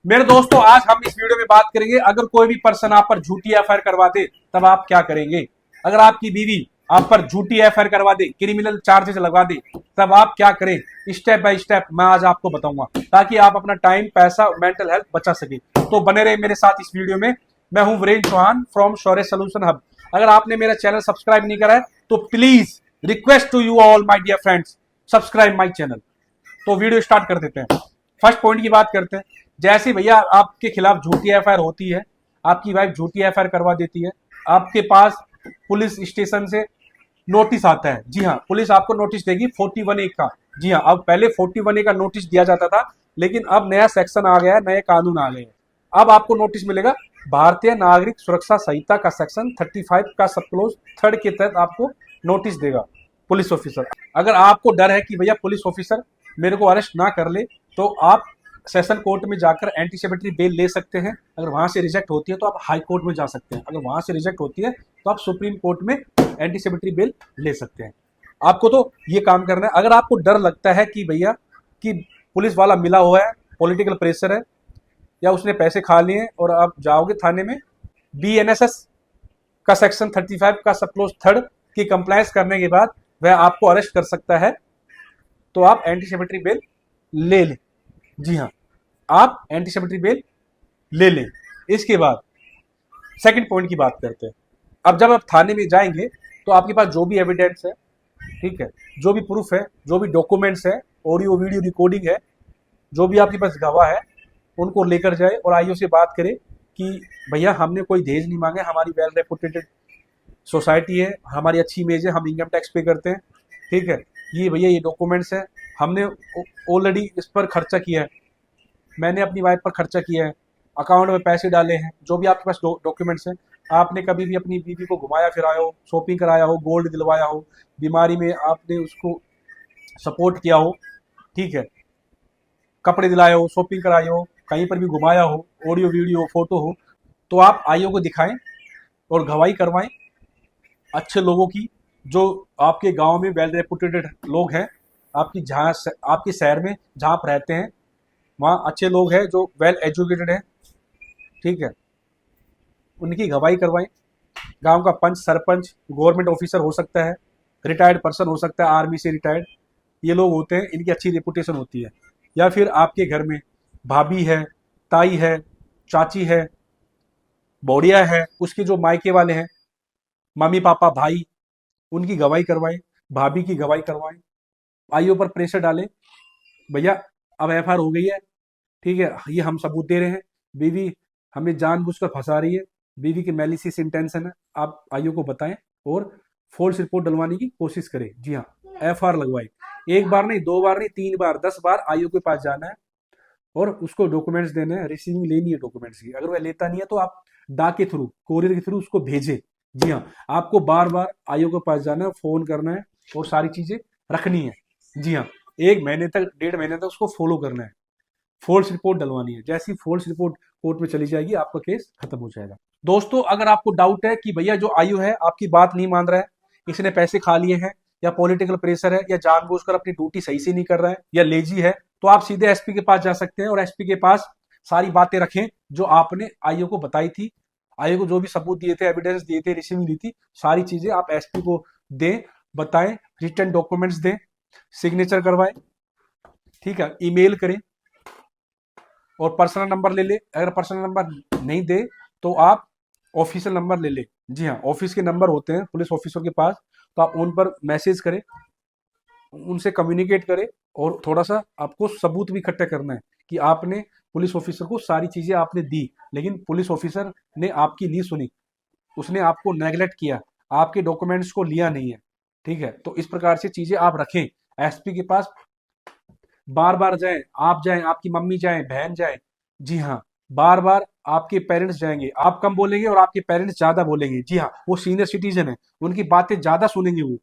मेरे दोस्तों, आज हम इस वीडियो में बात करेंगे, अगर कोई भी पर्सन आप पर झूठी एफआईआर करवा दे तब आप क्या करेंगे। अगर आपकी बीवी आप पर झूठी एफआईआर करवा दे, क्रिमिनल चार्जेस लगवा दे, तब आप क्या करें, स्टेप बाय स्टेप मैं आज आपको बताऊंगा, ताकि आप अपना टाइम, पैसा, मेंटल हेल्थ बचा सके। तो बने रहे मेरे साथ इस वीडियो में। मैं हूं Virendra Chauhan from Shaurya solution hub. अगर आपने मेरा चैनल सब्सक्राइब नहीं करा है तो please request to you all my dear friends, subscribe my channel. तो वीडियो स्टार्ट कर देते हैं। फर्स्ट पॉइंट की बात करते हैं। जैसे भैया आपके खिलाफ झूठी एफआईआर होती है, आपकी वाइफ झूठी एफआईआर करवा देती है, आपके पास पुलिस स्टेशन से नोटिस आता है। जी हाँ, पुलिस आपको नोटिस देगी 41A का। जी हाँ, अब पहले 41A का नोटिस दिया जाता था, लेकिन अब नया सेक्शन आ गया है, नए कानून आ गए हैं। अब आपको नोटिस मिलेगा भारतीय नागरिक सुरक्षा संहिता का सेक्शन 35 का सब क्लोज 3 के तहत आपको नोटिस देगा पुलिस ऑफिसर। अगर आपको डर है कि भैया पुलिस ऑफिसर मेरे को अरेस्ट ना कर ले, तो आप सेशन कोर्ट में जाकर एंटीसिपेटरी बेल ले सकते हैं। अगर वहां से रिजेक्ट होती है तो आप हाई कोर्ट में जा सकते हैं। अगर वहां से रिजेक्ट होती है तो आप सुप्रीम कोर्ट में एंटीसिपेटरी बेल ले सकते हैं। आपको तो ये काम करना है। अगर आपको डर लगता है कि भैया कि पुलिस वाला मिला हुआ है, पॉलिटिकल प्रेशर है, या उसने पैसे खा लिए और आप जाओगे थाने में, BNSS का सेक्शन 35 का सब क्लोज 3 की कंप्लायंस करने के बाद वह आपको अरेस्ट कर सकता है, तो आप एंटीसिपेटरी बेल ले लें। जी हाँ, आप एंटीसिपेटरी बेल ले लें। इसके बाद सेकंड पॉइंट की बात करते हैं। अब जब आप थाने में जाएंगे तो आपके पास जो भी एविडेंस है, ठीक है, जो भी प्रूफ है, जो भी डॉक्यूमेंट्स है, ऑडियो वीडियो रिकॉर्डिंग है, जो भी आपके पास गवाह है, उनको लेकर जाए और आईओ से बात करें कि भैया हमने कोई दहेज नहीं मांगा, हमारी वेल रेपुटेटेड सोसाइटी है, हमारी अच्छी इमेज है, हम इनकम टैक्स पे करते हैं, ठीक है, ये भैया ये डॉक्यूमेंट्स है, हमने ऑलरेडी इस पर खर्चा किया है, मैंने अपनी वाइफ पर खर्चा किया है, अकाउंट में पैसे डाले हैं, जो भी आपके पास डॉक्यूमेंट्स हैं। आपने कभी भी अपनी बीवी को घुमाया फिराया हो, शॉपिंग कराया हो, गोल्ड दिलवाया हो, बीमारी में आपने उसको सपोर्ट किया हो, ठीक है, कपड़े दिलाए हो, शॉपिंग कराई हो, कहीं पर भी घुमाया हो, ऑडियो वीडियो फोटो हो, तो आप आईओ को दिखाएं और गवाही करवाएं अच्छे लोगों की, जो आपके गांव में वेल रेपुटेटेड लोग हैं, आपकी जहाँ आपके शहर में जहाँ आप रहते हैं वहाँ अच्छे लोग हैं जो वेल एजुकेटेड हैं, ठीक है, उनकी गवाही करवाएं। गांव का पंच, सरपंच, गवर्नमेंट ऑफिसर हो सकता है, रिटायर्ड पर्सन हो सकता है, आर्मी से रिटायर्ड, ये लोग होते हैं, इनकी अच्छी रेपुटेशन होती है। या फिर आपके घर में भाभी है, ताई है, चाची है, बौड़िया है, उसके जो मायके वाले हैं, मम्मी पापा भाई, उनकी गवाही करवाएं, भाभी की गवाही करवाएं। आईओ पर प्रेशर डालें, भैया अब एफआईआर हो गई है, ठीक है, ये हम सबूत दे रहे हैं, बीवी हमें जानबूझकर फंसा रही है, बीवी की मैलिशियस इंटेंशन है, आप आईओ को बताएं और फॉल्स रिपोर्ट डलवाने की कोशिश करें। जी हाँ, एफआईआर लगवाएं। एक बार नहीं, 2 बार नहीं, 3 बार, 10 बार आईओ के पास जाना है और उसको डॉक्यूमेंट्स देने हैं, रिसीविंग लेनी है डॉक्यूमेंट्स की। अगर वह लेता नहीं है तो आप डाक के थ्रू, कोरियर के थ्रू उसको भेजें। जी हाँ, आपको बार बार आईओ के पास जाना है, फोन करना है और सारी चीजें रखनी है। जी हाँ, 1 महीने तक, 1.5 महीने तक उसको फॉलो करना है, फॉल्स रिपोर्ट डलवानी है। जैसी फॉल्स रिपोर्ट कोर्ट में चली जाएगी, आपका केस खत्म हो जाएगा। दोस्तों, अगर आपको डाउट है कि भैया जो आयु है आपकी बात नहीं मान रहा है, इसने पैसे खा लिए हैं, या पॉलिटिकल प्रेशर है, या जानबूझकर अपनी ड्यूटी सही से नहीं कर रहा है, या लेजी है, तो आप सीधे एसपी के पास जा सकते हैं और एसपी के पास सारी बातें रखें जो आपने आईओ को बताई थी। आईओ को जो भी सबूत दिए थे, एविडेंस दिए थे, रिसीविंग दी थी, सारी चीजें आप एसपी को दें, बताएं, रिटर्न डॉक्यूमेंट्स दें, सिग्नेचर करवाएं, ठीक है, ईमेल करें और पर्सनल नंबर ले ले। अगर पर्सनल नंबर नहीं दे तो आप ऑफिशियल नंबर ले ले। जी हाँ, ऑफिस के नंबर होते हैं पुलिस ऑफिसर के पास, तो आप उन पर मैसेज करें, उनसे कम्युनिकेट करें और थोड़ा सा आपको सबूत भी इकट्ठा करना है कि आपने पुलिस ऑफिसर को सारी चीजें आपने दी, लेकिन पुलिस ऑफिसर ने आपकी नहीं सुनी, उसने आपको नेगलेक्ट किया, आपके डॉक्यूमेंट्स को लिया नहीं है, ठीक है। तो इस प्रकार से चीजें आप रखें, एसपी के पास बार बार जाएं, आप जाएं, आपकी मम्मी जाएं, बहन जाएं। जी हाँ, बार बार आपके पेरेंट्स जाएंगे, आप कम बोलेंगे और आपके पेरेंट्स ज्यादा बोलेंगे। जी हाँ, वो सीनियर सिटीजन है, उनकी बातें ज्यादा सुनेंगे, वो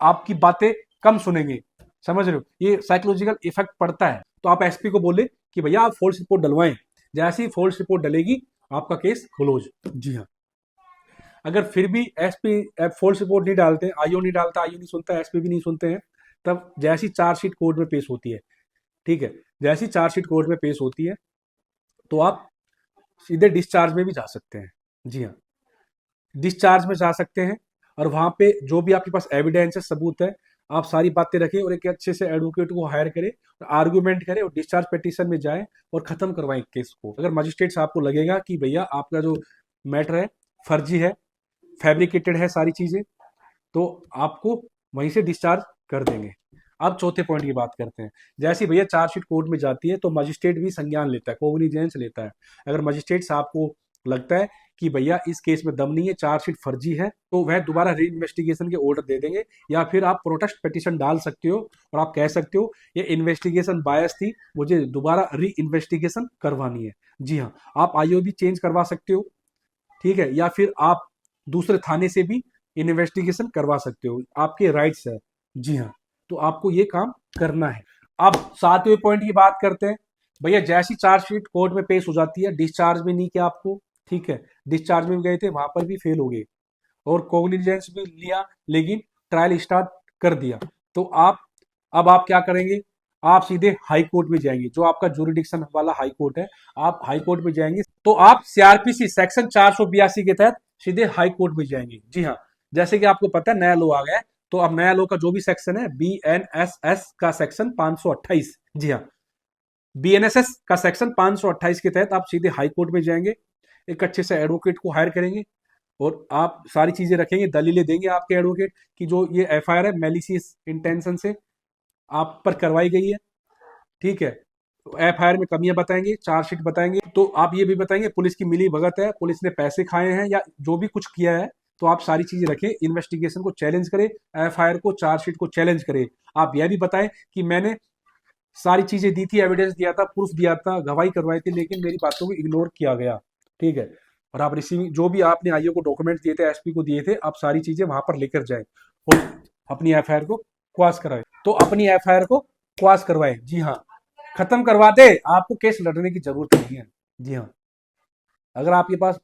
आपकी बातें कम सुनेंगे। समझ रहे हो, ये साइकोलॉजिकल इफेक्ट पड़ता है। तो आप एसपी को बोले कि भैया आप फॉल्स रिपोर्ट डलवाएं, जैसे ही फॉल्स रिपोर्ट डलेगी आपका केस क्लोज। जी हाँ, अगर फिर भी एसपी फॉल्स रिपोर्ट नहीं डालते, आईओ नहीं डालता, आईओ नहीं सुनता, एसपी भी नहीं सुनते हैं, तब जैसी चार्जशीट कोर्ट में पेश होती है, ठीक है, जैसी चार्जशीट कोर्ट में पेश होती है तो आप सीधे डिस्चार्ज में भी जा सकते हैं। जी हाँ, डिस्चार्ज में जा सकते हैं, और वहां पे जो भी आपके पास एविडेंस है, सबूत है, आप सारी बातें रखें और एक अच्छे से एडवोकेट को हायर करें, आर्गुमेंट करें और डिस्चार्ज पिटीशन में जाएं और खत्म करवाएं केस को। अगर मजिस्ट्रेट साहब को लगेगा कि भैया आपका जो मैटर है फर्जी है, फैब्रिकेटेड है सारी चीजें, तो आपको वहीं से डिस्चार्ज कर देंगे। अब चौथे पॉइंट की बात करते हैं। जैसे भैया चार्जशीट कोर्ट में जाती है तो मजिस्ट्रेट भी संज्ञान लेता है, कोग्निजेंस लेता है। अगर मजिस्ट्रेट साहब को लगता है कि भैया इस केस में दम नहीं है, चार्जशीट फर्जी है, तो वह दोबारा री इन्वेस्टिगेशन के ऑर्डर दे देंगे, या फिर आप प्रोटेस्ट पिटीशन डाल सकते हो और आप कह सकते हो ये इन्वेस्टिगेशन बायस थी, मुझे दोबारा री इन्वेस्टिगेशन करवानी है। जी हाँ, आप आईओ भी चेंज करवा सकते हो, ठीक है, या फिर आप दूसरे थाने से भी इन्वेस्टिगेशन करवा सकते हो, आपके राइट्स है। जी हाँ, तो आपको ये काम करना है। अब 7वें पॉइंट की बात करते हैं। भैया जैसी चार्जशीट कोर्ट में पेश हो जाती है, डिस्चार्ज भी नहीं किया आपको, ठीक है, डिस्चार्ज में भी गए थे, वहां पर भी फेल हो गए और कोग्निजेंस भी लिया, लेकिन ट्रायल स्टार्ट कर दिया, तो अब आप क्या करेंगे? आप सीधे हाई कोर्ट में जाएंगे, जो आपका जुरिडिक्शन वाला हाई कोर्ट है, आप हाई कोर्ट में जाएंगे, तो आप सीआरपीसी सेक्शन 482 के तहत सीधे हाई कोर्ट में जाएंगे। जी हाँ, जैसे कि आपको पता है नया लॉ आ गया है, तो अब नया लॉ का जो भी सेक्शन है, बीएनएसएस का सेक्शन 528, जी हाँ, बीएनएसएस का सेक्शन 528 के तहत आप सीधे हाई कोर्ट में जाएंगे, एक अच्छे से एडवोकेट को हायर करेंगे और आप सारी चीजें रखेंगे, दलीलें देंगे आपके एडवोकेट कि जो ये एफआईआर है मैलिशियस इंटेंशन से आप पर करवाई गई है, ठीक है। एफआईआर में कमियां बताएंगे, चार्जशीट बताएंगे, तो आप ये भी बताएंगे पुलिस की मिली भगत है, पुलिस ने पैसे खाए हैं या जो भी कुछ किया है, तो आप सारी चीजें रखें, इन्वेस्टिगेशन को चैलेंज करें, एफआईआर को, चार्जशीट को चैलेंज करें। आप यह भी बताएं कि मैंने सारी चीजें दी थी, एविडेंस दिया था, प्रूफ दिया था, गवाही करवाई थी, लेकिन मेरी बातों को इग्नोर किया गया, ठीक है। और आप रिसीविंग जो भी आपने आईओ को डॉक्यूमेंट दिए थे, एसपी को दिए थे, आप सारी चीजें वहां पर लेकर जाएं और अपनी एफआईआर को क्वाश कराएं। तो अपनी एफआईआर को क्वाश करवाएं, जी हाँ, खत्म करवा दे, आपको केस लड़ने की जरूरत नहीं है। जी हाँ, अगर आपके पास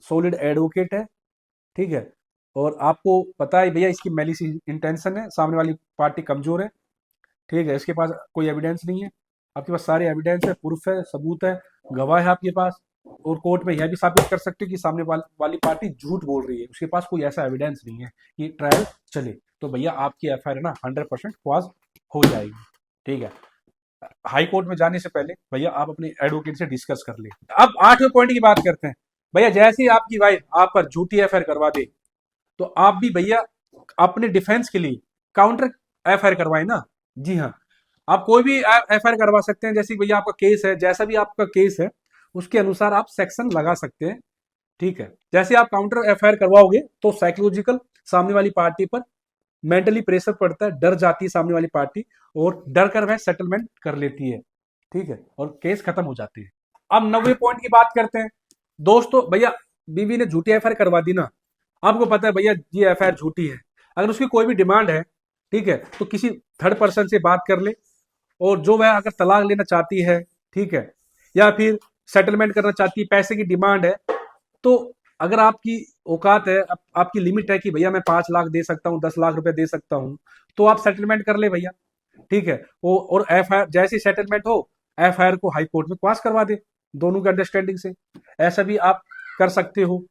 सॉलिड एडवोकेट है, ठीक है, और आपको पता है भैया इसकी मैलिस इंटेंशन है, सामने वाली पार्टी कमजोर है, ठीक है, इसके पास कोई एविडेंस नहीं है, आपके पास सारे एविडेंस है, प्रूफ है, सबूत है, गवाह है आपके पास, और कोर्ट में यह भी साबित कर सकते हो कि सामने वाली पार्टी झूठ बोल रही है, उसके पास कोई ऐसा एविडेंस नहीं है कि ट्रायल चले, तो भैया आपकी एफआईआर ना 100% क्वाज हो जाएगी, ठीक है। हाई कोर्ट में जाने से पहले भैया आप अपने एडवोकेट से डिस्कस कर ले। अब 8वें पॉइंट की बात करते हैं। भैया जैसे ही आपकी वाइफ आप पर झूठी एफआईआर करवा दे, तो आप भी भैया अपने डिफेंस के लिए काउंटर एफआईआर करवाए ना। जी हाँ, आप कोई भी एफआईआर करवा सकते हैं, जैसे भैया आपका केस है, जैसा भी आपका केस है उसके अनुसार आप सेक्शन लगा सकते हैं, ठीक है। जैसे आप काउंटर एफआईआर करवाओगे तो साइकोलॉजिकल सामने वाली पार्टी पर मेंटली प्रेशर पड़ता है, डर जाती है सामने वाली पार्टी, और डर कर वह सेटलमेंट कर लेती है, ठीक है, और केस खत्म हो जाती है। अब 9वें पॉइंट की बात करते हैं। दोस्तों भैया बीवी ने झूठी एफआईआर करवा दी ना, आपको पता है भैया ये एफआईआर झूठी है, अगर उसकी कोई भी डिमांड है, ठीक है, तो किसी थर्ड पर्सन से बात कर ले, और जो वह अगर तलाक लेना चाहती है, ठीक है, या फिर सेटलमेंट करना चाहती है, पैसे की डिमांड है, तो अगर आपकी औकात है, आपकी लिमिट है कि भैया मैं 5 लाख दे सकता हूँ, 10 लाख रुपए दे सकता हूँ, तो आप सेटलमेंट कर ले भैया, ठीक है। वो और एफआईआर जैसे सेटलमेंट हो, एफआईआर को हाई कोर्ट में पास करवा दे दोनों के अंडरस्टैंडिंग से, ऐसा भी आप कर सकते हो।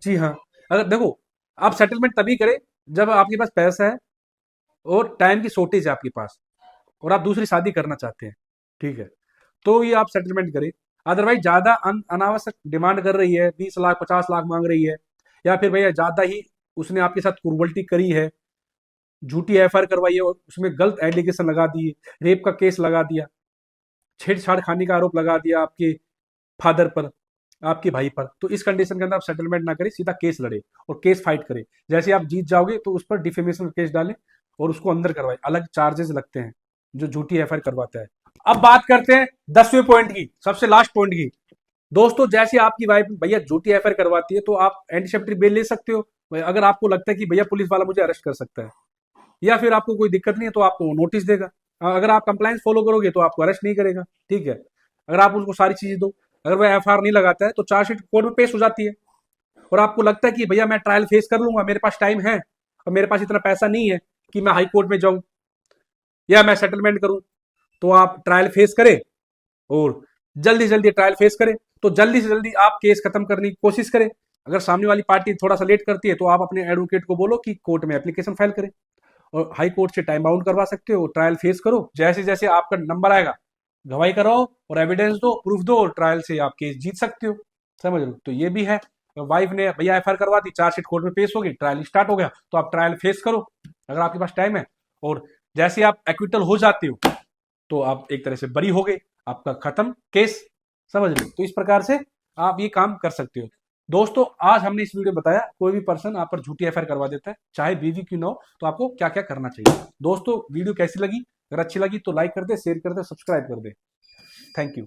जी हाँ, अगर देखो आप सेटलमेंट तभी करें जब आपके पास पैसा है और टाइम की शॉर्टेज है आपके पास, और आप दूसरी शादी करना चाहते हैं, ठीक है, तो ये आप सेटलमेंट करें। अदरवाइज ज्यादा अनावश्यक डिमांड कर रही है, 20 लाख 50 लाख मांग रही है, या फिर भैया ज्यादा ही उसने आपके साथ क्रूरल्टी करी है, झूठी एफआईआर करवाई है और उसमें गलत एलिगेशन लगा दिए, रेप का केस लगा दिया, छेड़छाड़ खाने का आरोप लगा दिया आपके फादर पर, आपके भाई पर, तो इस कंडीशन के अंदर आप सेटलमेंट ना करें, सीधा केस लड़े और केस फाइट करें। जैसे आप जीत जाओगे तो उस पर डिफेमेशन का केस डालें और उसको अंदर करवाएं, अलग चार्जेस लगते हैं जो झूठी एफआईआर करवाता है। अब बात करते हैं 10वें पॉइंट की, सबसे लास्ट पॉइंट की। दोस्तों जैसे आपकी वाइफ भैया झूठी एफआईआर करवाती है, तो आप एंटीसेप्टिव बेल ले सकते हो, अगर आपको लगता है कि भैया पुलिस वाला मुझे अरेस्ट कर सकता है, या फिर आपको कोई दिक्कत नहीं है तो आपको नोटिस देगा, अगर आप कंप्लायंस फॉलो करोगे तो आपको अरेस्ट नहीं करेगा, ठीक है। अगर आप उसको सारी चीजें दो, अगर वह एफआईआर नहीं लगाता है तो चार्जशीट कोर्ट में पेश हो जाती है, और आपको लगता है कि भैया मैं ट्रायल फेस कर लूंगा, मेरे पास टाइम है और मेरे पास इतना पैसा नहीं है कि मैं हाई कोर्ट में जाऊं या मैं सेटलमेंट करूं, तो आप ट्रायल फेस करें और जल्दी से जल्दी ट्रायल फेस करें, तो जल्दी से जल्दी आप केस खत्म करने की कोशिश करें। अगर सामने वाली पार्टी थोड़ा सा लेट करती है तो आप अपने एडवोकेट को बोलो कि कोर्ट में एप्लीकेशन फाइल करें, और हाई कोर्ट से टाइम बाउंड करवा सकते हो। ट्रायल फेस करो, जैसे जैसे आपका नंबर आएगा गवाही कराओ और एविडेंस दो, प्रूफ दो, और ट्रायल से आप केस जीत सकते हो। समझ लो, तो ये भी है। वाइफ ने भैया एफआईआर करवा दी, चार्जशीट कोर्ट में पेश हो गई, ट्रायल स्टार्ट हो गया, तो आप ट्रायल फेस करो अगर आपके पास टाइम है। और जैसे आप एक्विटल हो जाते हो तो आप एक तरह से बरी हो गए, आपका खत्म केस। समझ लो, तो इस प्रकार से आप ये काम कर सकते हो। दोस्तों, आज हमने इस वीडियो में बताया कोई भी पर्सन आप पर झूठी एफआईआर करवा देता है, चाहे बीवी क्यों ना हो, तो आपको क्या क्या करना चाहिए। दोस्तों, वीडियो कैसी लगी? अगर अच्छी लगी तो लाइक कर दे, शेयर कर दे, सब्सक्राइब कर दे। Thank you.